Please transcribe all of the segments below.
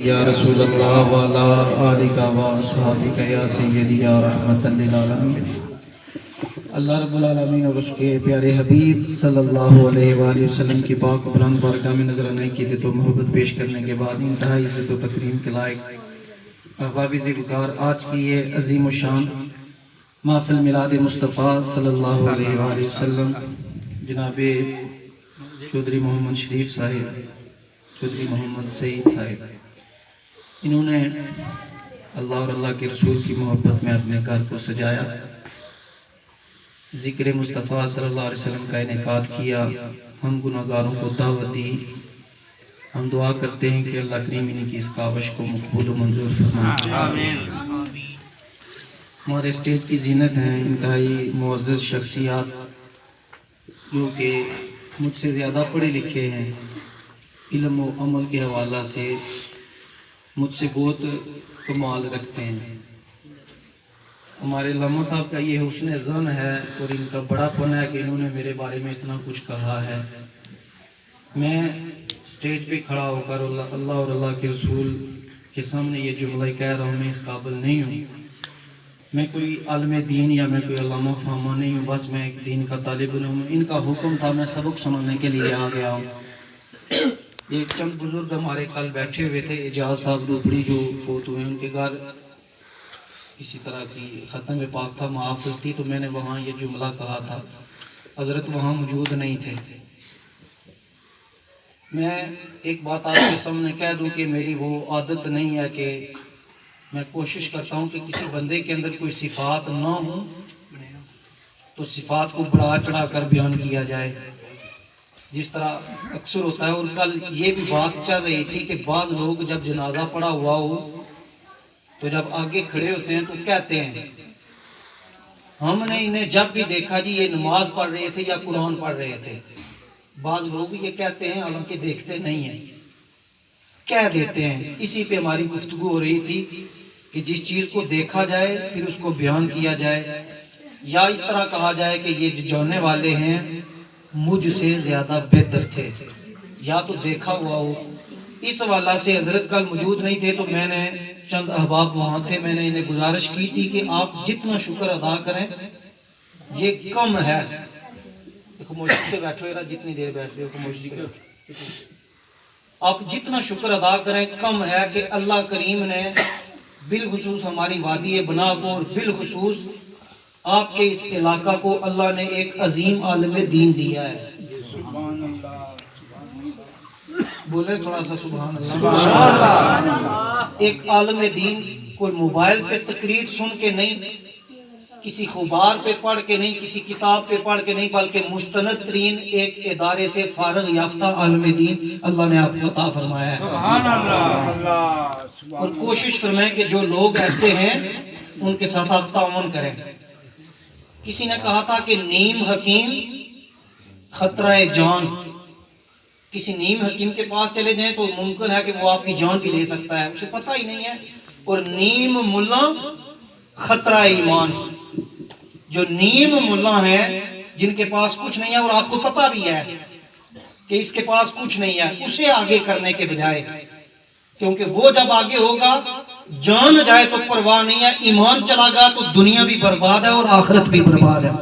یا رسول اللہ وعلا آلک و اصحابک یا سیدی یا رحمت للعالمین۔ اللہ رب العالمین اور اس کے پیارے حبیب صلی اللہ علیہ وآلہ وسلم کی پاک و بلند بارگاہ میں نظر آنے کی تو محبت پیش کرنے کے بعد انتہائی عزت و تکریم کے لائق احباب ذوالفقار آج کی یہ عظیم و شان محفل میلاد مصطفیٰ صلی اللہ علیہ وآلہ وسلم جناب چودھری محمد شریف صاحب، چودھری محمد سعید صاحب، انہوں نے اللہ اور اللہ کے رسول کی محبت میں اپنے گھر کو سجایا، ذکر مصطفیٰ صلی اللہ علیہ وسلم کا انعقاد کیا، ہم گناہگاروں کو دعوت دی۔ ہم دعا کرتے ہیں کہ اللہ کریم انہی کی اس کاوش کو مقبول و منظور فرمائے۔ ہمارے اسٹیج کی زینت ہیں انتہائی معزز شخصیات جو کہ مجھ سے زیادہ پڑھے لکھے ہیں، علم و عمل کے حوالہ سے مجھ سے بہت کمال رکھتے ہیں۔ ہمارے علامہ صاحب کا یہ حسن ظن ہے اور ان کا بڑا پن ہے کہ انہوں نے میرے بارے میں اتنا کچھ کہا ہے۔ میں اسٹیج پہ کھڑا ہو کر اللہ اور اللہ کے رسول کے سامنے یہ جملہ کہہ رہا ہوں، میں اس قابل نہیں ہوں، میں کوئی عالم دین یا میں کوئی علامہ فہمہ نہیں ہوں، بس میں ایک دین کا طالب علم ہوں۔ ان کا حکم تھا، میں سبق سنانے کے لیے آ گیا ہوں۔ ایک چند بزرگ ہمارے کل بیٹھے ہوئے تھے، اعجاز صاحب روپڑی جو فوت ہوئے، ان کے گھر اسی طرح کی ختم پاک تھا، محافل تھی، تو میں نے وہاں یہ جملہ کہا تھا، حضرت وہاں موجود نہیں تھے۔ میں ایک بات آپ کے سامنے کہہ دوں کہ میری وہ عادت نہیں ہے کہ میں کوشش کرتا ہوں کہ کسی بندے کے اندر کوئی صفات نہ ہوں تو صفات کو بڑھا چڑھا کر بیان کیا جائے، جس طرح اکثر ہوتا ہے۔ اور کل یہ بھی بات چل رہی تھی کہ بعض لوگ جب جنازہ پڑا ہوا ہو تو جب آگے کھڑے ہوتے ہیں تو کہتے ہیں ہم نے انہیں جب بھی دیکھا جی یہ نماز پڑھ رہے تھے یا قرآن پڑھ رہے تھے۔ بعض لوگ یہ کہتے ہیں حالانکہ دیکھتے نہیں ہیں، کہہ دیتے ہیں۔ اسی پہ ہماری گفتگو ہو رہی تھی کہ جس چیز کو دیکھا جائے پھر اس کو بیان کیا جائے، یا اس طرح کہا جائے کہ یہ جانے والے ہیں مجھ سے زیادہ بہتر تھے، یا تو دیکھا ہوا ہو۔ اس حوالہ سے حضرت کل موجود نہیں تھے تو میں نے چند احباب وہاں تھے، میں نے انہیں گزارش کی تھی کہ آپ جتنا شکر ادا کریں یہ کم ہے۔ خاموشی سے بیٹھو، جتنی دیر بیٹھ رہے ہو خاموشی سے، آپ جتنا شکر ادا کریں کم ہے کہ اللہ کریم نے بالخصوص ہماری وادی بنا کو اور بالخصوص آپ کے اس علاقہ کو اللہ نے ایک عظیم عالم دین دیا ہے۔ بولے تھوڑا سا سبحان اللہ۔ ایک عالم دین کوئی موبائل پہ تقریر سن کے نہیں، کسی خبر پہ پڑھ کے نہیں، کسی کتاب پہ پڑھ کے نہیں، بلکہ مستند ترین ایک ادارے سے فارغ یافتہ عالم دین اللہ نے آپ کو عطا فرمایا ہے۔ سبحان اللہ۔ اور کوشش فرمائیں کہ جو لوگ ایسے ہیں ان کے ساتھ آپ تعاون کریں۔ کسی نے کہا تھا کہ نیم حکیم خطرہ جان، کسی نیم حکیم کے پاس چلے جائیں تو ممکن ہے کہ وہ آپ کی جان بھی لے سکتا ہے، اسے پتہ ہی نہیں ہے۔ اور نیم ملا خطرہ ایمان، جو نیم ملا ہیں جن کے پاس کچھ نہیں ہے اور آپ کو پتہ بھی ہے کہ اس کے پاس کچھ نہیں ہے، اسے آگے کرنے کے بجائے، کیونکہ وہ جب آگے ہوگا جان جائے تو پرواہ نہیں ہے، ایمان چلا گیا تو دنیا بھی برباد ہے اور آخرت بھی برباد ہے۔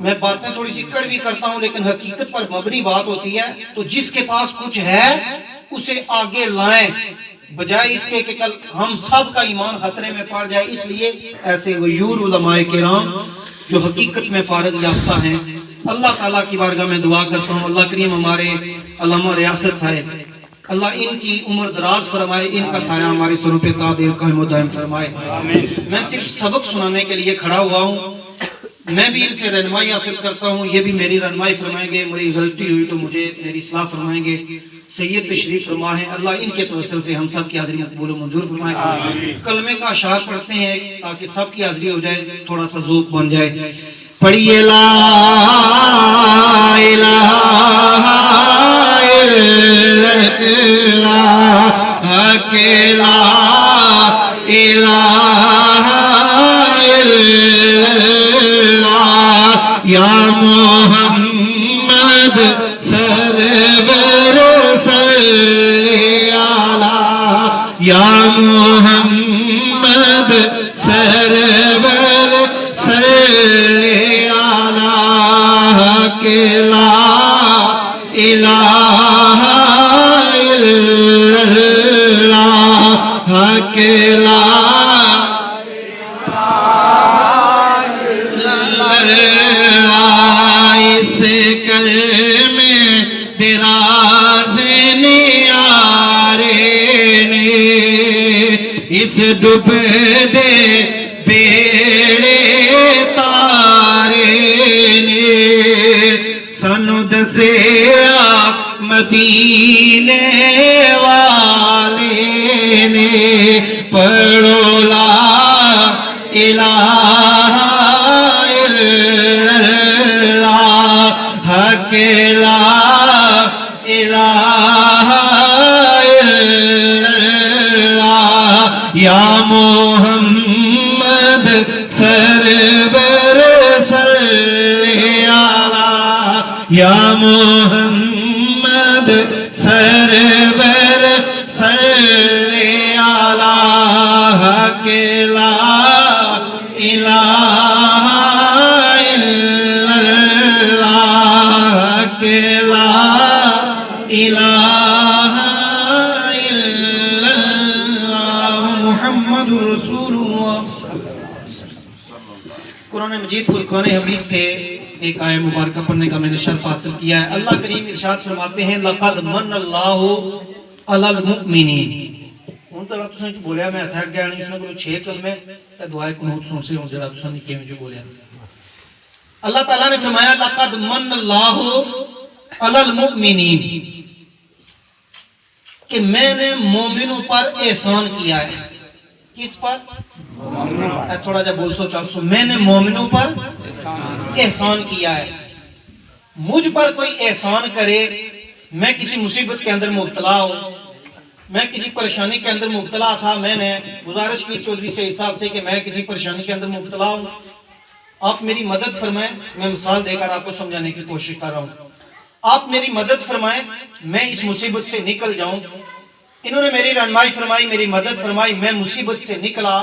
میں باتیں تھوڑی سی کڑوی کرتا ہوں لیکن حقیقت پر مبنی بات ہوتی ہے۔ تو جس کے پاس کچھ ہے اسے آگے لائیں، بجائے اس کے کہ کل ہم سب کا ایمان خطرے میں پڑ جائے۔ اس لیے ایسے غیور علماء کرام جو حقیقت میں فارغ یافتہ ہیں، اللہ تعالیٰ کی بارگاہ میں دعا کرتا ہوں اللہ کریم ہمارے علامہ ریاست صاحب، اللہ ان کی عمر دراز فرمائے، ان کا سایہ ہمارے سروں پہ تا دیر قائم و دائم فرمائے۔ میں صرف سبق سنانے کے لیے کھڑا ہوا ہوں، میں بھی ان سے رہنمائی حاصل کرتا ہوں، یہ بھی میری رہنمائی فرمائیں گے، میری غلطی ہوئی تو مجھے میری اصلاح فرمائیں گے۔ سید تشریف فرما ہے، اللہ ان کے توسل سے ہم سب کی حاضری مقبول و منظور فرمائے۔ کلمے کا اشعار پڑھتے ہیں تاکہ سب کی حاضری ہو جائے، تھوڑا سا ذوق بن جائے۔ پڑھیے لا الہ الا اللہ کہ لا الہ الا اللہ یا محمد سرور صلی الا اللہ کہ لا اس کلمے دراز نیارے نے اس ڈوب دے بیڑے تارے نے سانو دسیا مدینے والے نے پڑھو لا الہ الا اللہ کہ لا الہ الا اللہ یا محمد سرور صلی علی یا محمد سرور صلی علی کہ لا الہ الا اللہ کہ لا الہ الا اللہ محمد رسول اللہ۔ قرآن مجید فرقان حمید سے ایک آیہ مبارکہ پڑھنے کا میں نے شرف حاصل کیا ہے۔ اللہ کریم ارشاد فرماتے ہیں لَقَدْ مَنَّ اللَّهُ عَلَى الْمُؤْمِنِينَ۔ ان طرح تو سن جو بولیا میں تھک گیا نہیں، اس نے کوئی 6 کلمے تے دعائے قنوت سن سے ہوں جڑا تو سن کے میں جو بولیا۔ اللہ تعالیٰ نے فرمایا لَقَدْ مَنَّ اللَّهُ عَلَى الْمُؤْمِنِينَ کہ میں نے مومنوں پر احسان کیا ہے۔ کس پر؟ تھوڑا جا بول سو چال سو، میں نے مومنوں پر احسان کیا ہے۔ مجھ پر کوئی احسان کرے، میں کسی مصیبت کے اندر مبتلا ہوں، میں کسی پریشانی کے اندر مبتلا تھا، میں نے گزارش کی چودھری سے حساب سے کہ میں کسی پریشانی کے اندر مبتلا ہوں، آپ میری مدد فرمائیں۔ میں مثال دے کر آپ کو سمجھانے کی کوشش کر رہا ہوں۔ آپ میری مدد فرمائیں، میں اس مصیبت سے نکل جاؤں۔ انہوں نے میری رہنمائی فرمائی، میری مدد فرمائی، میں مصیبت سے نکلا۔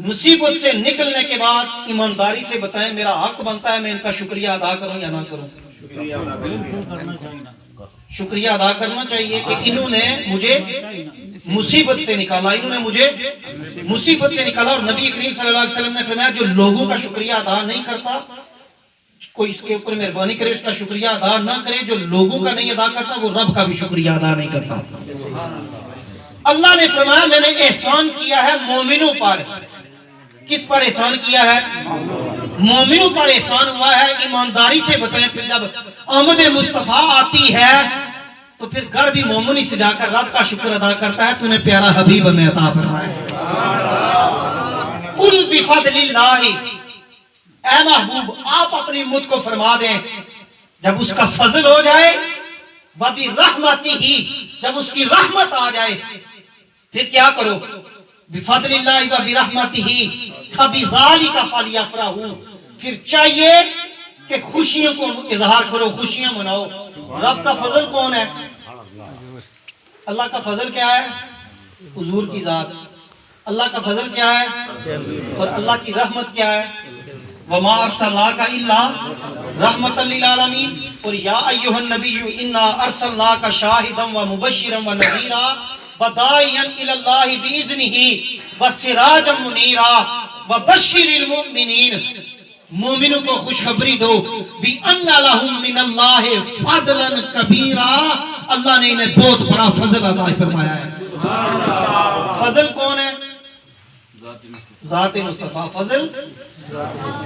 مصیبت سے نکلنے کے بعد ایمانداری سے بتائیں میرا حق بنتا ہے میں ان کا شکریہ ادا کروں یا نہ کروں؟ شکریہ ادا کرنا چاہیے کہ انہوں نے مجھے مصیبت سے نکالا، انہوں نے مجھے مصیبت سے نکالا۔ اور نبی کریم صلی اللہ علیہ وسلم نے فرمایا جو لوگوں کا شکریہ ادا نہیں کرتا، کوئی اس کے اوپر مہربانی کرے اس کا شکریہ ادا نہ کرے، جو لوگوں کا نہیں ادا کرتا وہ رب کا بھی شکریہ ادا نہیں کرتا۔ اللہ نے فرمایا میں نے احسان کیا ہے مومنوں پر۔ کس پر احسان کیا ہے؟ مومنوں پر احسان ہوا ہے۔ ایمانداری سے بتائیں، پھر جب آمد مصطفیٰ آتی ہے تو پھر گھر بھی مومنی سے جا کر رب کا شکر ادا کرتا ہے تو نے پیارا حبیب ہمیں عطا فرمایا۔ قُلْ بِفَضْلِ اللَّهِ، اے محبوب آپ اپنی مجھ کو فرما دیں جب اس کا فضل ہو جائے، وَبِرَحْمَتِهِ جب اس کی رحمت آ جائے، پھر کیا کرو؟ بِفَضْلِ اللَّهِ وَبِرَحْمَتِهِ فَبِذَلِكَ فَلْيَفْرَحُوا، پھر چاہیے کہ خوشیوں کو اظہار کرو، خوشیاں مناؤ۔ رب کا فضل کون ہے؟ اللہ کا فضل کیا ہے؟ حضور کی ذات۔ اللہ کا فضل کیا ہے؟ اور اللہ کی رحمت کیا ہے؟ وَمَا أَرْسَلْنَاكَ إِلَّا رَحْمَةً لِلْعَالَمِينَ۔ اور یا ایھا النبی انا ارسلناک شاہدا ومبشرا ونذیرا وداعیا الی اللہ باذنہ وسراجا منیرا وبشر المؤمنین، مومنوں کو خوشخبری دو بِأَنَّ لَهُم مِّنَ اللَّهِ فَضْلًا كَبِيرًا، اللہ نے انہیں بہت بڑا فضل عطا فرمایا ہے۔ فضل کون ہے؟ ذات مصطفیٰ۔ فضل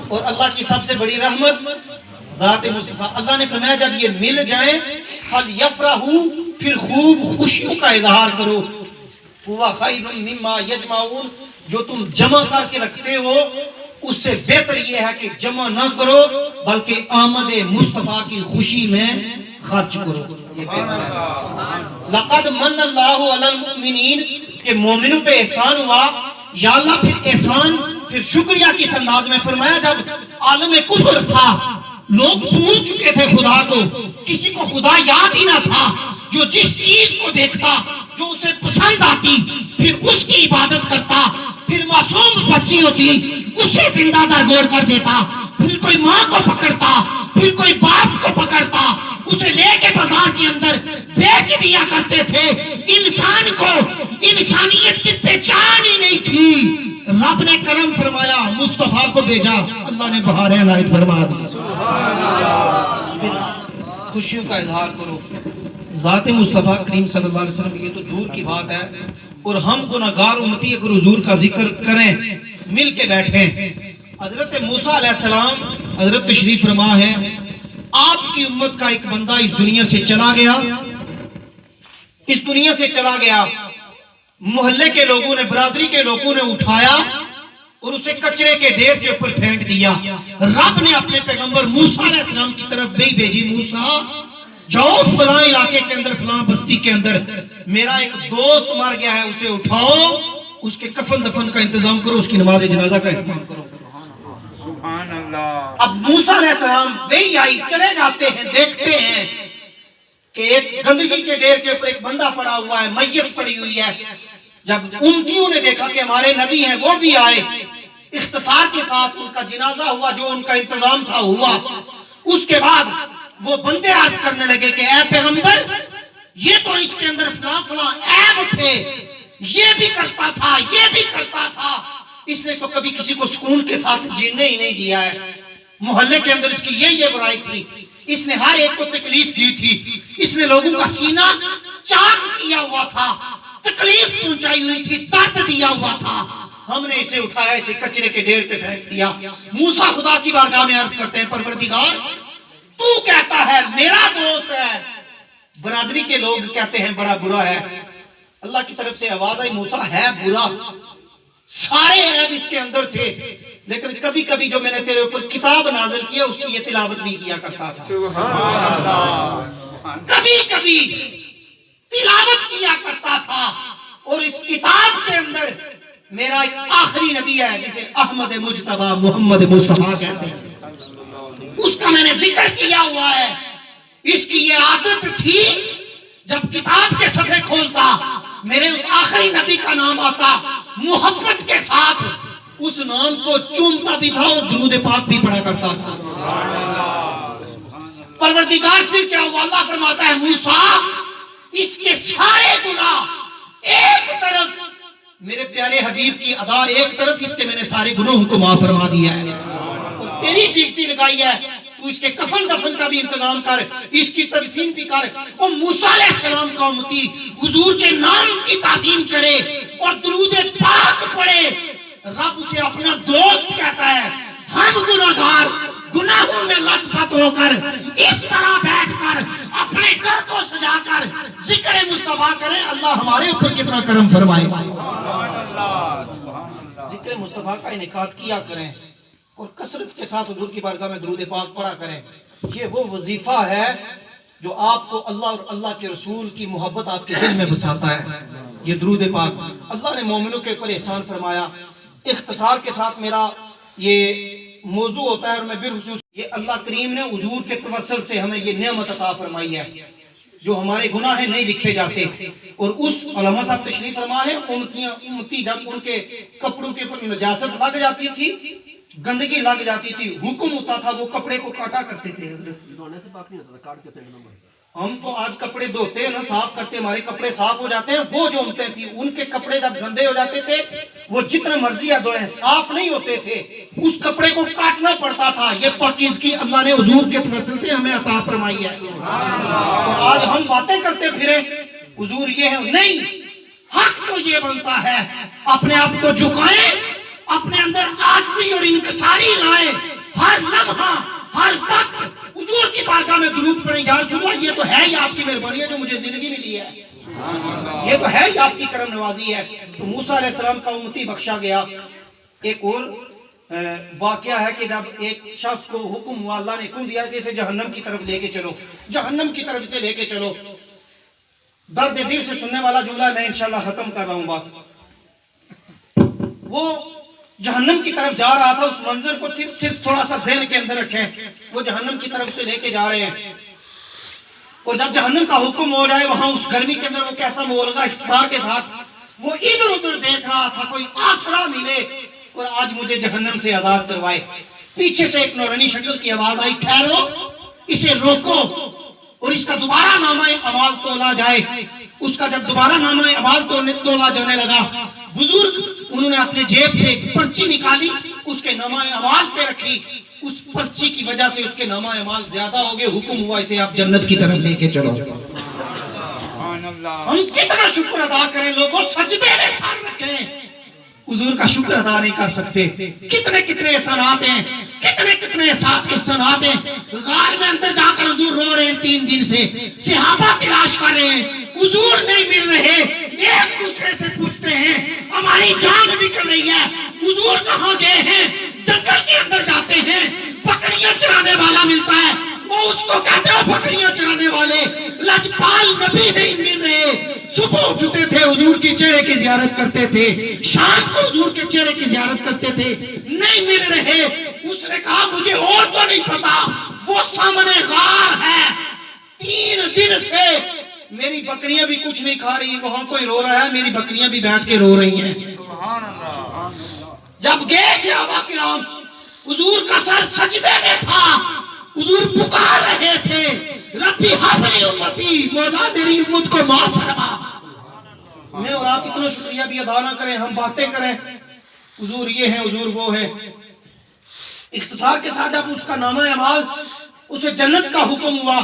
اور اللہ کی سب سے بڑی رحمت ذات مصطفیٰ۔ اللہ نے فرمایا جب یہ مل جائیں فَلْيَفْرَحُوا، پھر خوب خوشیوں کا اظہار کرو۔ هُوَ خَيْرٌ مِّمَّا يَجْمَعُونَ، جو تم جمع کر کے رکھتے ہو اس سے بہتر یہ ہے کہ جمع نہ کرو بلکہ آمد مصطفیٰ کی خوشی میں خرچ کرو۔ لَقَدْ مَنَّ اللَّهُ عَلَى الْمُؤْمِنِينَ کہ مومنوں پہ احسان ہوا۔ یا اللہ پھر احسان پھر شکریہ کس انداز میں فرمایا؟ جب عالم کفر تھا، لوگ بھول چکے تھے خدا کو، کسی کو خدا یاد ہی نہ تھا، جو جس چیز کو دیکھتا جو اسے پسند آتی پھر اس کی عبادت کرتا، پھر معصوم بچی ہوتی اسے زندہ درگور کر دیتا، پھر کوئی ماں کو پکڑتا، پھر کوئی باپ کو پکڑتا، اسے لے کے بازار کے اندر بیچ دیا کرتے تھے. انسان کو انسانیت کی پہچان ہی نہیں تھی. رب نے کرم فرمایا, مصطفیٰ کو بھیجا, اللہ نے بہاریں عنایت فرما دی. خوشیوں کا اظہار کرو. ذات مصطفیٰ کریم صلی اللہ علیہ وسلم, یہ تو دور کی بات ہے, اور ہم گناہگار امتی اگر حضور کا ذکر کریں, مل کے بیٹھیں. حضرت موسیٰ علیہ السلام حضرت تشریف فرما ہے, آپ کی امت کا ایک بندہ اس دنیا سے چلا گیا, اس دنیا سے چلا گیا. محلے کے لوگوں نے, برادری کے لوگوں نے اٹھایا اور اسے کچرے کے ڈھیر کے اوپر پھینک دیا. رب نے اپنے پیغمبر موسیٰ علیہ السلام کی طرف بھیجی, موسیٰ جاؤ فلاں علاقے کے اندر, فلاں بستی کے اندر میرا ایک دوست مر گیا ہے, اسے اٹھاؤ, اس کے کفن دفن کا انتظام کرو, اس کی نماز جنازہ کا اہتمام کرو. سبحان اللہ. اب موسیٰ علیہ السلام وہی آئی, چلے جاتے ہیں, دیکھتے ہیں کہ ایک گندگی کے ڈھیر کے اوپر ایک بندہ پڑا ہوا ہے, میت پڑی ہوئی ہے. جب امتیوں نے دیکھا کہ ہمارے نبی ہیں, وہ بھی آئے, اختصار کے ساتھ ان کا جنازہ ہوا, جو ان کا انتظام تھا ہوا. اس کے بعد وہ بندے عرض کرنے لگے کہ اے پیغمبر, یہ تو اس کے اندر فلاں فلاں عیب تھے, یہ بھی کرتا تھا, یہ بھی کرتا تھا, اس نے تو کبھی کسی کو سکون کے ساتھ جینے ہی نہیں دیا ہے, محلے کے اندر اس کی یہ برائی تھی, اس نے ہر ایک کو تکلیف دی تھی, اس نے لوگوں کا سینہ چاک کیا ہوا تھا, تکلیف پہنچائی ہوئی تھی, درد دیا ہوا تھا. ہم نے اسے اٹھایا, اسے کچرے کے ڈھیر پہ پھینک دیا. موسیٰ خدا کی بارگاہ میں عرض کرتے ہیں, پروردگار تو کہتا ہے میرا دوست ہے, برادری کے لوگ کہتے ہیں بڑا برا ہے. اللہ کی طرف سے آواز آئی, موسیٰ ہے برا, سارے عیب اس کے اندر تھے, لیکن کبھی کبھی جو میں نے تیرے اوپر کتاب نازل کیا اس کی یہ تلاوت بھی کیا کرتا تھا. سبحان اللہ. کبھی کبھی تلاوت کیا کرتا تھا, اور اس کتاب کے اندر میرا ایک آخری نبی ہے جسے احمد مجتبی محمد مصطفیٰ کہتے ہیں, اس کا میں نے ذکر کیا ہوا ہے. اس کی یہ عادت تھی, جب کتاب کے صفحے کھولتا میرے اس آخری نبی کا نام آتا, محبت کے ساتھ اس نام کو چومتا بھی تھا اور درود پاک بھی پڑھا کرتا تھا. پروردگار پھر کیا ہوا, اللہ فرماتا ہے موسیٰ اس کے سارے گناہ ایک طرف, میرے پیارے حبیب کی ادا ایک طرف, اس کے میں نے سارے گناہوں کو معاف فرما دیا ہے, اور تیری ڈیوٹی لگائی ہے, تو اس کے کفن دفن کا بھی انتظام کر, اس کی تدفین بھی کر. اور موسیٰ علیہ السلام کا امتی حضور کے نام کی تعظیم کرے اور درود پاک پڑھے. رب اسے اپنا دوست کہتا ہے. ہم گناہگار گناہوں میں لت پت ہو کر اس طرح بیٹھ کر اپنے گھر کو سجا کر ذکر مصطفیٰ کریں, اللہ ہمارے اوپر کتنا کرم فرمائے. ذکر مصطفیٰ کا انعقاد کیا کریں اور کثرت کے ساتھ حضور کی بارگاہ میں درود پاک پڑھا کریں. یہ وہ وظیفہ ہے جو آپ کو اللہ اور اللہ کے رسول کی محبت آپ کے دل میں بساتا ہے. یہ درود پاک اللہ نے مومنوں کے اوپر احسان فرمایا. اختصار کے ساتھ میرا یہ موضوع ہوتا ہے, اور میں بالخصوص یہ اللہ کریم نے حضور کے توسل سے ہمیں یہ نعمت عطا فرمائی ہے, جو ہمارے گناہ نہیں لکھے جاتے. اور اس علماء صاحب تشریف فرما ہے, امتی جب ان کے کپڑوں کے اوپر نجاست لگ جاتی تھی, گندگی لگ جاتی تھی, حکم ہوتا تھا وہ کپڑے کو کاٹا کرتے تھے. ہم تو آج کپڑے دھوتے ہیں نا, صاف کرتے, ہمارے کپڑے صاف ہو جاتے ہیں. وہ جو امتیں تھی ان کے کپڑے جب گندے ہو جاتے تھے, وہ جتنے مرضی دھوئیں صاف نہیں ہوتے تھے, اس کپڑے کو کاٹنا پڑتا تھا. یہ پاکیزگی اللہ نے حضور کے توسل سے ہمیں عطا فرمائی ہے. اور آج ہم باتیں کرتے پھرے حضور یہ ہے نہیں, حق تو یہ بنتا ہے اپنے آپ کو جھکائیں, اپنے اندر عاجزی اور انکساری لائیں, ہر لمحہ ہر وقت حضور کی بارگاہ میں درود پڑھیں. یا رسول اللہ, یہ تو ہے ہی آپ کی مہربانی ہے جو مجھے زندگی ملی ہے, یہ تو ہے ہی آپ کی کرم نوازی ہے. تو موسیٰ علیہ السلام کا امتی بخشا گیا. ایک اور واقعہ ہے کہ جب ایک شخص کو حکم ہوا, اللہ نے حکم دیا کہ اسے جہنم کی طرف لے کے چلو, جہنم کی طرف اسے لے کے چلو. درد دل سے سننے والا جملہ میں انشاءاللہ ختم کر رہا ہوں بس. وہ جہنم کی طرف جا رہا تھا, اس منظر کو صرف تھوڑا سا ذہن کے اندر رکھیں. وہ جہنم کی طرف سے لے کے جا رہے ہیں, اور جب جہنم کا حکم ہو جائے, وہاں اس گرمی کے اندر وہ کیسا ماحول ہوگا, اختصار کے ساتھ وہ ادھر ادھر دیکھ رہا تھا کوئی آسرا ملے اور آج مجھے جہنم سے آزاد کروائے. پیچھے سے ایک نورانی شکل کی آواز آئی, ٹھہرو, اسے روکو. اور اس کا دوبارہ نامہ اعمال تولا جائے. اس کا جب دوبارہ نامہ اعمال تولا جانے لگا, بزرگ انہوں نے اپنے جیب سے ایک پرچی نکالی, اس کے نامہ اعمال پہ رکھی. اس پرچی کی وجہ سے اس کے نامہ اعمال زیادہ ہو گئے. حکم ہوا اسے آپ جنت کی طرف لے کے چلو. سبحان اللہ. ہم کتنا شکر ادا کریں, لوگوں سجدے میں سر رکھیں, حضور کا شکر ادا نہیں کر سکتے. کتنے کتنے احسانات ہیں, کتنے احسانات ہیں. غار میں اندر جا کر حضور رو رہے ہیں 3 دن سے, صحابہ تلاش کر رہے ہیں, حضور نہیں مل رہے. ایک دوسرے سے پوچھتے ہیں ہماری جان نکل رہی ہے, حضور کہاں گئے ہیں. جنگل کے اندر جاتے ہیں, بکریاں چرانے والا ملتا ہے, وہ اس کو کہتے ہیں بکریاں چرانے والے. لجپال نبی نہیں مل رہے. صبح اٹھتے تھے حضور کی چہرے کی زیارت کرتے تھے, شام کو حضور کے چہرے کی زیارت کرتے تھے, نہیں مل رہے. اس نے کہا مجھے اور تو نہیں پتا, وہ سامنے غار ہے, 3 دن سے میری بکریاں بھی کچھ نہیں کھا رہی, وہاں کوئی رو رہا ہے, میری بکریاں بھی بیٹھ کے رو رہی ہیں. سبحان اللہ. جب گئے صحابہ کرام, حضور کا سر سجدے میں تھا, حضور پکار رہے تھے ربی حبلی امتی, مولا میری امت کو معاف فرما. میں اور آپ اتنا شکریہ بھی ادا نہ کریں, ہم باتیں کریں حضور یہ ہیں حضور وہ ہیں. اختصار کے ساتھ جب اس کا نامہ اعمال اسے جنت کا حکم ہوا,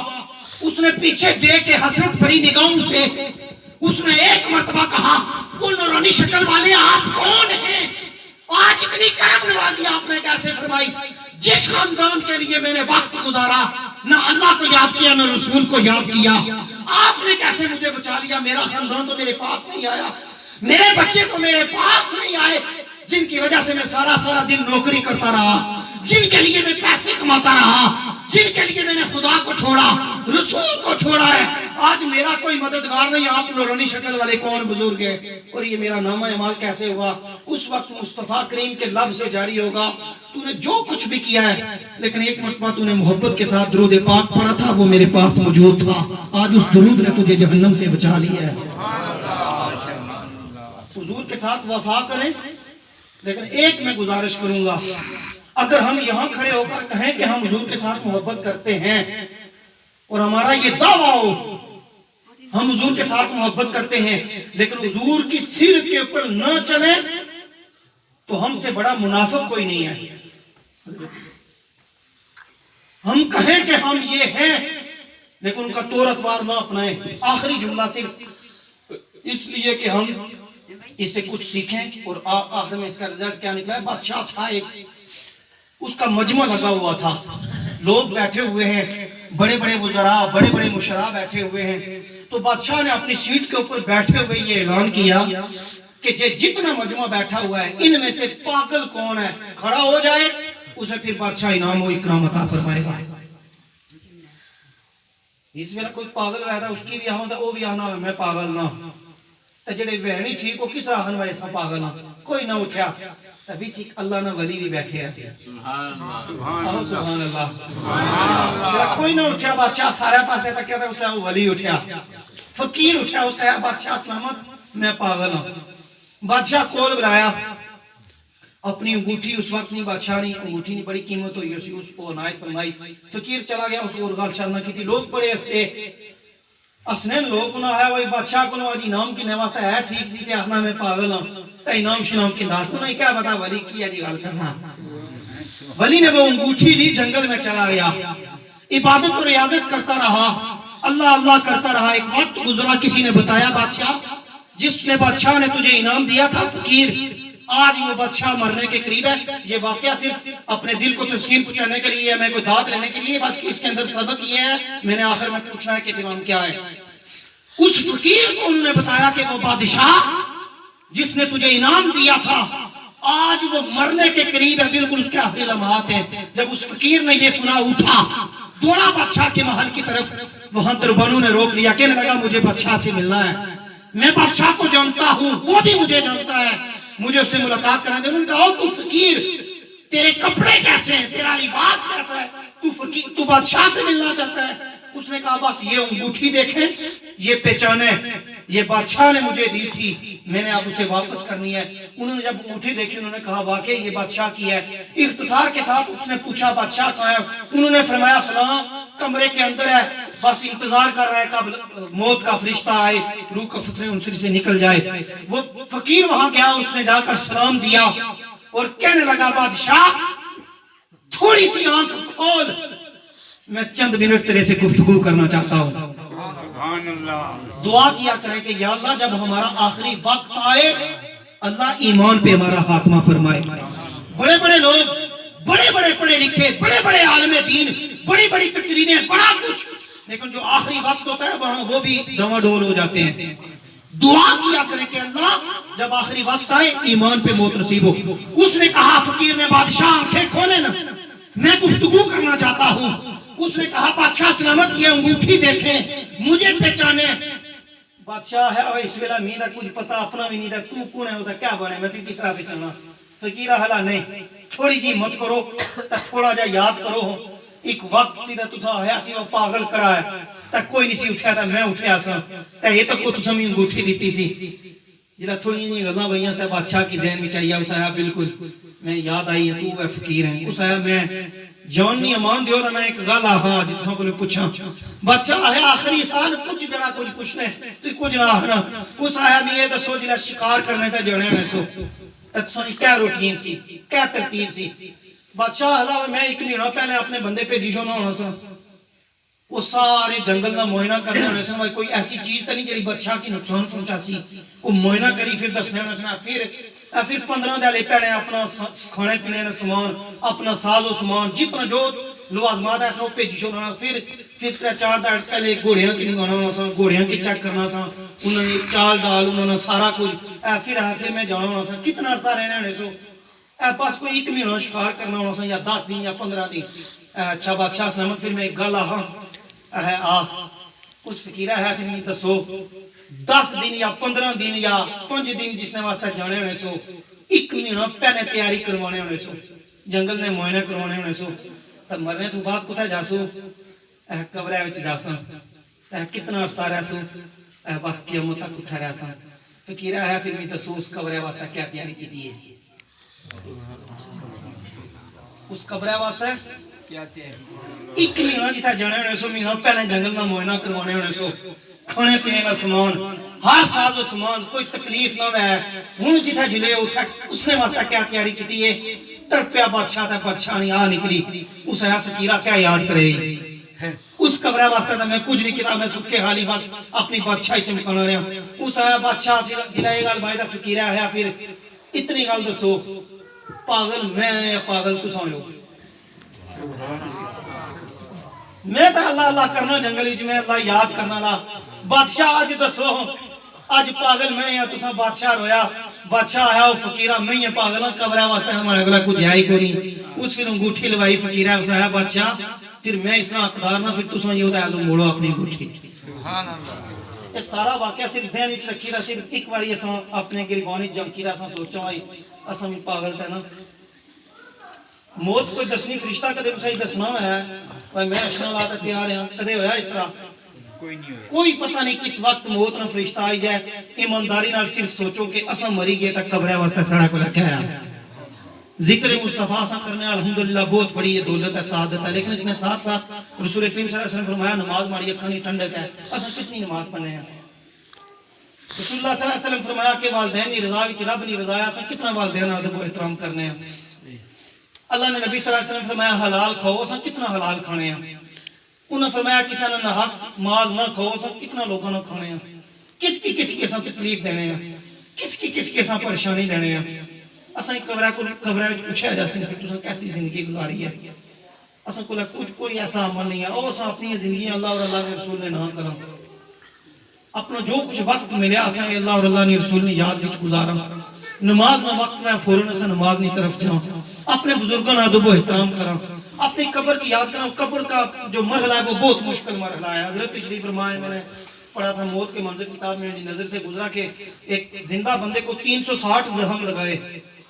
اس نے پیچھے دے کے حسرت بھری نگاہوں سے اس نے ایک مرتبہ کہا وہ نورانی شکل والے آپ کون ہیں, آج اتنی کرم نوازی آپ نے کیسے فرمائی. جس خاندان کے لیے میں نے وقت گزارا, نہ اللہ کو یاد کیا نہ رسول کو یاد کیا, آپ نے کیسے مجھے بچا لیا. میرا خاندان تو میرے پاس نہیں آیا, میرے بچے تو میرے پاس نہیں آئے, جن کی وجہ سے میں سارا دن نوکری کرتا رہا, جن کے لیے میں پیسے کماتا رہا, جن کے لیے میں نے خدا کو چھوڑا, رسول کو چھوڑا ہے. آج میرا کوئی مددگار نہیں, آپ نورانی شکل والے کون بزرگ ہیں, اور یہ میرا نامہ اعمال کیسے ہوا. اس وقت مصطفیٰ کریم کے لب سے جاری ہوگا تو نے جو کچھ بھی کیا ہے, لیکن ایک مرتبہ تو نے محبت کے ساتھ درود پاک پڑھا تھا, وہ میرے پاس موجود تھا. آج اس درود نے تجھے جہنم سے بچا لیا ہے. حضور کے ساتھ وفا کریں. لیکن ایک میں گزارش کروں گا, اگر ہم یہاں کھڑے ہو کر کہیں کہ ہم حضور کے ساتھ محبت کرتے ہیں, اور ہمارا یہ دعویٰ ہو ہم حضور کے ساتھ محبت کرتے ہیں, لیکن حضور کی سیرت کے اوپر نہ چلیں, تو ہم سے بڑا منافق کوئی نہیں ہے. ہم کہیں کہ ہم یہ ہیں, لیکن ان کا طور اتوار نہ اپنائیں. آخری جملہ صرف اس لیے کہ ہم اس سے کچھ سیکھیں, اور آخر میں اس کا رزلٹ کیا نکلا ہے. بادشاہ تھا ایک, اس کا مجمع لگا ہوا تھا, لوگ بیٹھے ہوئے ہیں, بڑے بڑے وزراء, بڑے بڑے مشراء بیٹھے ہوئے ہیں. تو بادشاہ نے اپنی سیٹ کے اوپر بیٹھے ہوئے یہ اعلان کیا کہ جتنا مجمع بیٹھا ہوا ہے ان میں سے پاگل کون ہے, کھڑا ہو جائے, اسے پھر بادشاہ انعام و اکرام عطا فرمائے گا. اس ویلے کوئی پاگل ہویا اس کی بھی آہوں وہ بھی آنا میں پاگل نہ, جڑے بہنی ٹھیک ہو کس راہن وائے سا پاگل نہ, کوئی نہ اٹھیا. ابھی چیک اللہ نہ ولی بھی بیٹھے ہیں. سبحان اللہ. کوئی نہ اٹھیا, بادشاہ سارے پاسے تک کہتا ہے اسے ولی اٹھیا, فقیر اٹھیا, اسے بادشاہ سلامت میں پاگل ہوں. بادشاہ کول بلایا, اپنی انگوٹھی اس وقت نہیں, بادشاہ نہیں انگوٹھی نہیں, بڑی قیمت ہوئی اسی, اس کو عنایت فرمائی. فقیر چلا گیا, اس اور گال شرنا کی تھی. لوگ بڑے ایسے اسنین لوگ نہ آیا, وہی بادشاہ کو نہ آجی نام کی نواسطہ ہے ٹھیک سی تے اخنا میں پاگل ہوں, تے نام شنام کی انداز کو نہیں کیا بتا ولی کی ہے جی غال کرنا. ولی نے وہ انگوٹھی لی, جنگل میں چلا گیا, عبادت اور ریاضت کرتا رہا, اللہ اللہ کرتا رہا. ایک وقت گزرا, کسی نے بتایا بادشاہ جس نے بادشاہ نے تجھے انعام دیا تھا فقیر, آج وہ بادشاہ مرنے کے قریب ہے. یہ واقعہ صرف اپنے دل کو تسکین پہنچانے کے لیے, میں کوئی داد لینے کے لیے, بس اس کے اندر سبق یہ ہے, میں نے آخر میں پوچھنا ہے کہ انعام کیا ہے. اس فقیر کو انہوں نے بتایا کہ وہ بادشاہ جس نے تجھے انعام دیا تھا آج وہ مرنے کے قریب ہے, بالکل اس کے آخری لمحات ہیں. جب اس فقیر نے یہ سنا, اٹھا, دوڑا بادشاہ کے محل کی طرف. وہاں دربانوں نے روک لیا, کہنے لگا مجھے بادشاہ سے ملنا ہے, میں بادشاہ کو جانتا ہوں, وہ بھی مجھے جانتا ہے, مجھے اس سے ملاقات کرنا دے. انہوں نے کہا تو فقیر, تیرے کپڑے کیسے ہیں, تیرا لباس کیسا ہے, تو بادشاہ سے ملنا چاہتا ہے. اس نے کہا بس یہ انگوٹھی دیکھیں, یہ پہچانے, یہ بادشاہ نے مجھے دی تھی, میں نے اب اسے واپس کرنی ہے. انہوں نے جب انگوٹھی دیکھی, انہوں نے کہا واقعی یہ بادشاہ کی ہے. اختصار کے ساتھ اس نے پوچھا بادشاہ کہاں ہے, انہوں نے فرمایا فلاں کمرے کے اندر ہے. بس انتظار کر رہا ہے کب موت کا فرشتہ آئے، روح کا فسرے ان سے نکل جائے۔ وہ فقیر وہاں گیا، اس نے جا کر سلام دیا اور کہنے لگا بادشاہ تھوڑی سی آنکھ کھول، میں چند منٹ تیرے سے گفتگو کرنا چاہتا ہوں۔ سبحان اللہ۔ دعا کیا کریں کہ یا اللہ جب ہمارا آخری وقت آئے اللہ ایمان پہ ہمارا خاتمہ فرمائے۔ بڑے بڑے لوگ، بڑے بڑے پڑھے لکھے، بڑے بڑے عالم دین، بڑی بڑی تقریریں، بڑا کچھ، لیکن جو آخری وقت ہوتا ہے وہاں وہ بھی ڈواڈول ہو جاتے ہیں۔ دعا کیا کریں کہ اللہ جب آخری وقت آئے ایمان پہ موت نصیب ہو۔ اس نے کہا، فقیر نے، بادشاہ آنکھیں کھولے نا، میں گفتگو کرنا چاہتا ہوں۔ اس نے کہا بادشاہ سلامت یہ انگوٹھی دیکھیں، مجھے پہچانے۔ بادشاہ ہے اور اس ویلہ میرا کچھ پتا اپنا بھی نہیں تھا، تو کون ہے ہوتا کیا بنے، میں تو کس طرح پہچانا۔ فقیرہ حلا نہیں، تھوڑی جی مت کرو، تھوڑا جا یاد کرو۔ ایک وقت سی تو سا ہے سی وہ پاگل کڑا ہے، تک کوئی نہیں سی اٹھیا تھا، میں اٹھیا سا تے یہ تک کو تساں میں انگوٹھی دیتی سی۔ جڑا تھوڑی جی گلاں ویاں تے بادشاہ کی ذہن وچ آئی، اس آیا بالکل میں یاد آئی ہے تو ہے فقیر ہے۔ اس آیا میں جان نہیں امان دیو تے میں ایک گل ہاں جی تساں کو پوچھاں، بادشاہ ہے آخری سال کچھ جڑا کچھ پوچھنے تو کچھ نہ آنا۔ اس آیا بھی یہ دسو جڑا شکار کرنے تے جڑے نے سو تساں کیا روٹین سی، کیا ترتیب سی؟ بادشاہ اللہ میں ایک مہینہ پہلے اپنے بندے بھیجی شو نہ ہونا سا، وہ سارے جنگل نہ معائنہ کرنے ہونے سن، کوئی ایسی چیز تو نہیں جڑی بادشاہ کی نقصان پہنچا سی۔ وہ معائنہ کری پھر دسنے ہونے سن، پھر 15 دہلے پہنے اپنا کھانے پینے کا سامان، اپنا ساز و سامان جتنا جو لوازمات ہے وہ بھیجی شو ہونا۔ پھر 3-4 دن پہلے گھوڑیاں کی نگانا ہونا سا، گھوڑیاں کی چیک کرنا سا، انہوں نے چال ڈال انہوں نے سارا کچھ، پھر میں جانا ہونا سا۔ کتنا عرصہ رہنے ہونے سو، بس کوئی ایک مہینہ شکار کرنا ہونا سا یا 10 دن یا 15 دن۔ اچھا بادشاہ سلامت پھر میں گل اس فقیرہ ہے پھر میں دسو 10 دن یا 15 دن یا 5 دن جس نے واسطہ جانے ہونے سو، ایک مہینہ پہلے تیاری کروانے ہونے سو، جنگل میں معائنہ کروانے ہونے سو، تب مرنے تو بعد کتھا جا سو؟ قبرہ وچ جا سا، کتنا عرصہ رہ سو؟ بس قیامت تک کتھا رہ سا۔ فقیرہ ہے پھر میں دسو اس قبرہ واسطہ کیا تیاری کی دی ہے؟ اس قبرہ واسطہ ایک مہینہ جتا جانے ہونے سو، مہینہ پہلے جنگل میں معائنہ کروانے ہونے سو، کھانے پینے کا سامان، ہر ساز و سامان، کوئی تکلیف نہ ہے۔ ہن جتا جلے اٹھا اس نے واسطہ کیا تیاری کی ہے؟ تڑپیا بادشاہ تا پریشانی آ نکلی۔ اس آیا فقیرہ کیا یاد کرے؟ اس قبرہ واسطہ تا میں کچھ نہیں کیتا، میں سکے حالی بس اپنی بادشاہی چمکانا رہا۔ اس آیا بادشاہ پھر جلائے گل بھائی دا فقیرہ ہے پھر اتنی گل دسو پاگل میں یا پاگل تساں ہو؟ میں تو اللہ اللہ کرنا جنگل وچ، میں اللہ یاد کرنا لا۔ بادشاہ آج دسو آج پاگل میں یا تساں؟ بادشاہ رویا، بادشاہ ہے وہ فقیرہ میں یا پاگل ہاں، قبرہ واسطے ہمارے گلا کچھ ہے ہی کوئی نہیں۔ اس پھر انگوٹھی لوائی فقیرہ، اس ہے بادشاہ پھر میں اس نہ اقدار نہ، پھر تساں یہ ہوتا ہے موڑو اپنی انگوٹھی۔ سبحان اللہ۔ یہ سارا واقعہ صرف ذہن وچ رکھی دا، صرف ایک باری اساں اپنے گریبانی جمکی دا اساں سوچاں بھائی اساں بھی پاگل تے نا۔ موت کوئی دسنی فرشتہ کدے کسے دسنا ہے بھائی میں اشنا لا تے تیار ہاں، کدے ہویا اس طرح؟ کوئی نہیں ہویا۔ کوئی پتہ نہیں کس وقت موت نہ فرشتہ آئی جائے۔ ایمانداری نال صرف سوچو کہ اساں مری گئے تک قبرہ واسطے سڑا کو لگا ہے۔ ذکر مصطفیٰ اساں کرنے الحمدللہ بہت بڑی یہ دولت ہے، سعادت ہے، لیکن اس نے ساتھ ساتھ رسول کریم صلی اللہ علیہ وسلم فرمایا نماز ماری اکھاں نہیں ٹھنڈک ہے۔ اساں کتنی نماز پڑھنے ہیں؟ رسول اللہ صلی اللہ علیہ وسلم فرمایا کہ والدین کی رضا وچ رب نہیں رضا ہے، اساں کتنا والدین کا ادب و احترام کرنے ہیں؟ اللہ نے نبی صلی اللہ علیہ وسلم فرمایا حلال کھاؤ، اساں کتنا حلال کھانے ہیں؟ انہوں نے فرمایا کسی نے حق مال نہ کھاؤ، اساں کتنا لوگوں نے کھانے ہیں؟ کس کی اساں تکلیف دینے ہیں؟ کس کی اساں پریشانی دینے ہیں؟ اساں قبرہ وچ پوچھا جا سکتا کہ تساں کیسی زندگی گزاری ہے؟ اساں کول کچھ کوئی ایسا عمل نہیں ہے، او اساں اپنی زندگی اللہ اور اللہ کے رسول نے نہ کرا، اپنا جو کچھ وقت ملیا اساں اللہ اور اللہ نے رسول نے یاد وچ گزارا۔ نماز میں وقت میں فوراً اساں نماز کی طرف جاؤں، اپنے بزرگوں کا ادب و احترام کرا، اپنی قبر کی یاد کرا۔ قبر کا جو مرحلہ ہے وہ بہت مشکل مرحلہ ہے۔ حضرت تشریف فرمائے، میں نے پڑھا تھا موت کے منظر کتاب میں نظر سے گزرا کہ ایک زندہ بندے کو 360 زخم لگائے،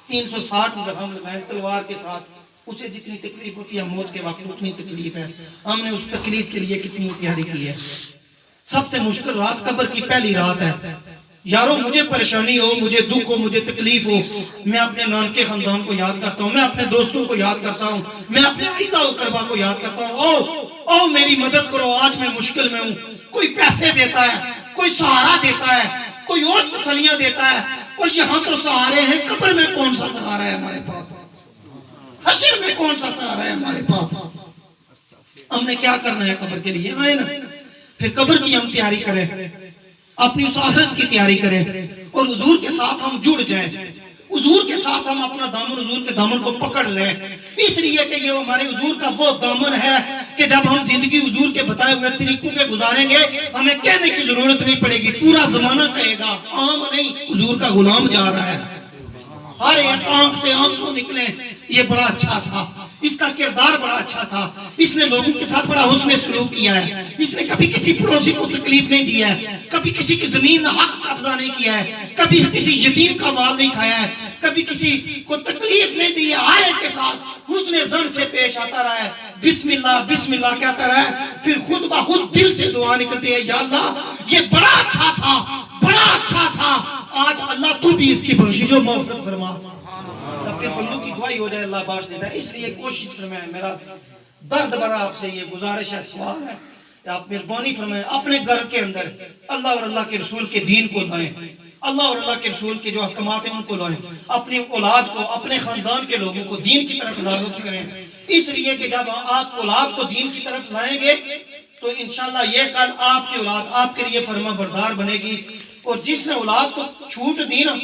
360 زخم لگائے تلوار کے ساتھ، اسے جتنی تکلیف ہوتی ہے موت کے وقت اتنی تکلیف ہے۔ ہم نے اس تکلیف کے لیے کتنی تیاری کی ہے۔ سب سے مشکل رات قبر کی پہلی رات ہے۔ یارو مجھے پریشانی ہو، مجھے دکھ ہو، مجھے تکلیف ہو، میں اپنے نانکے خاندان کو یاد کرتا ہوں، میں اپنے دوستوں کو یاد کرتا ہوں، میں اپنے عزیزاں و اقربا کو یاد کرتا ہوں۔ او میری مدد کرو، آج میں مشکل میں ہوں. کوئی پیسے دیتا ہے، کوئی سہارا دیتا ہے، کوئی اور تسلیاں دیتا ہے. اور یہاں تو سہارے ہیں، قبر میں کون سا سہارا ہے ہمارے پاس؟ حشر میں کون سا سہارا ہے ہمارے پاس؟ ہم نے کیا کرنا ہے قبر کے لیے؟ آئے نا پھر قبر کی ہم تیاری کریں، اپنی اس آخرت کی تیاری کریں، اور حضور کے ساتھ ہم جڑ جائیں. حضور کے ساتھ ہم اپنا دامن، حضور کے دامن کو پکڑ لیں، اس لیے کہ یہ ہمارے حضور کا وہ دامن ہے کہ جب ہم زندگی حضور کے بتائے ہوئے طریقوں پہ گزاریں گے، ہمیں کہنے کی ضرورت نہیں پڑے گی. پورا زمانہ کہے گا عام نہیں، حضور کا غلام جا رہا ہے. ہر ایک آنکھ سے آنسو نکلے، یہ بڑا اچھا تھا، اس کا کردار بڑا اچھا تھا، اس نے لوگوں کے ساتھ بڑا حسن سلوک کیا ہے، اس نے کبھی کسی پڑوسی کو تکلیف نہیں دیا ہے، کبھی کسی کی زمین حق قبضہ نہیں کیا ہے، کبھی کسی یتیم کا مال نہیں کھایا ہے، کبھی کسی کو تکلیف نہیں دی ہے. ہر ایک کے ساتھ حسن ظن سے پیش آتا رہا ہے، بسم اللہ بسم اللہ کہتا رہا ہے. پھر خود بخود دل سے دعا نکلتی ہے، یا اللہ یہ بڑا اچھا تھا، بڑا اچھا تھا، آج اللہ تو بھی اس کی بخشش و مغفرت فرما. تب پھر بندوں کی دعائی ہو جائے، اللہ بخش دیتا ہے. اس لیے کوشش فرمائیں، میرا درد بھرا آپ سے یہ گزارش ہے، سوال ہے کہ آپ مہربانی فرمائیں اپنے گھر کے اندر اللہ اور اللہ کے رسول کے دین کو لائیں، اللہ اور اللہ کے رسول کے جو احکامات ہیں ان کو لائیں، اپنی اولاد کو، اپنے خاندان کے لوگوں کو دین کی طرف راغب کریں. اس لیے کہ جب آپ اولاد کو دین کی طرف لائیں گے تو انشاءاللہ یہ کل آپ کی اولاد آپ کے لیے فرما بردار بنے گی. اور جس نے اولاد کو چھوٹ دی نا،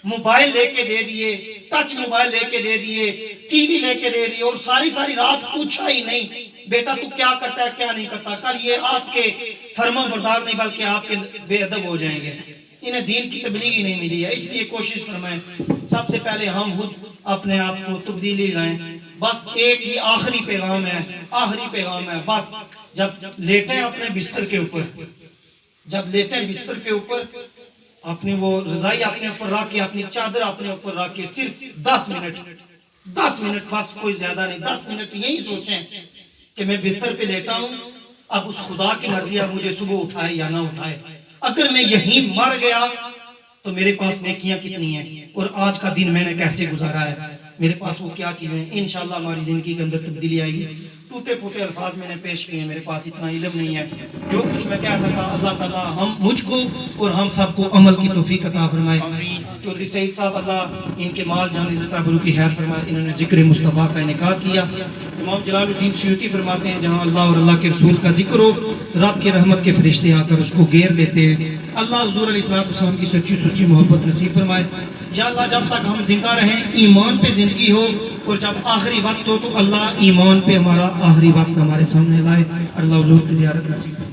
موبائل لے کے دے دیے، ٹچ موبائل لے کے دے دیے، ٹی وی لے کے دے دیے، اور ساری رات پوچھا ہی نہیں بیٹا تو کیا کرتا ہے کیا نہیں کرتا، کل یہ آپ کے فرما بردار نہیں بلکہ آپ کے بے ادب ہو جائیں گے. انہیں دین کی تبلیغ ہی نہیں ملی ہے. اس لیے کوشش فرمائیں سب سے پہلے ہم خود اپنے آپ کو تبدیلی لائیں. بس ایک ہی آخری پیغام ہے، بس جب لیٹیں اپنے بستر کے اوپر، جب لیٹیں بستر کے اوپر، اپنی وہ رضائی اپنے اوپر رکھ کے، اپنی چادر اپنے اوپر رکھ کے صرف 10 منٹ بس، کوئی زیادہ نہیں، 10 منٹ یہی سوچیں کہ میں بستر پہ لیٹا ہوں، اب اس خدا کی مرضی ہے مجھے صبح اٹھائے یا نہ اٹھائے. اگر میں یہیں مر گیا تو میرے پاس نیکیاں کتنی ہیں، اور آج کا دن میں نے کیسے گزارا ہے، میرے پاس وہ کیا چیزیں ہیں. انشاءاللہ ہماری زندگی کے اندر تبدیلی آئے گی. ٹوٹے پھوٹے الفاظ میں نے پیش کیے ہیں، میرے پاس اتنا علم نہیں ہے. جو کچھ میں کہہ سکا اللہ تعالیٰ مجھ کو اور ہم سب کو عمل کی توفیق عطا فرمائے. چودھری سعید صاحب اللہ ان کے مال جان عزت آبرو کی خیر فرمائے. انہوں نے ذکر مصطفیٰ کا انعقاد کیا. امام جلال الدین سیوطی فرماتے ہیں جہاں اللہ اور اللہ کے رسول کا ذکر ہو، رب کے رحمت کے فرشتے آ کر اس کو گھیر لیتے ہیں. اللہ حضور علیہ السلام کی سچی محبت نصیب فرمائے. یا اللہ جب تک ہم زندہ رہیں ایمان پہ زندگی ہو، اور جب آخری وقت ہو تو اللہ ایمان پہ ہمارا آخری وقت ہمارے سامنے لائے. اللہ حضور کی زیارت نصیب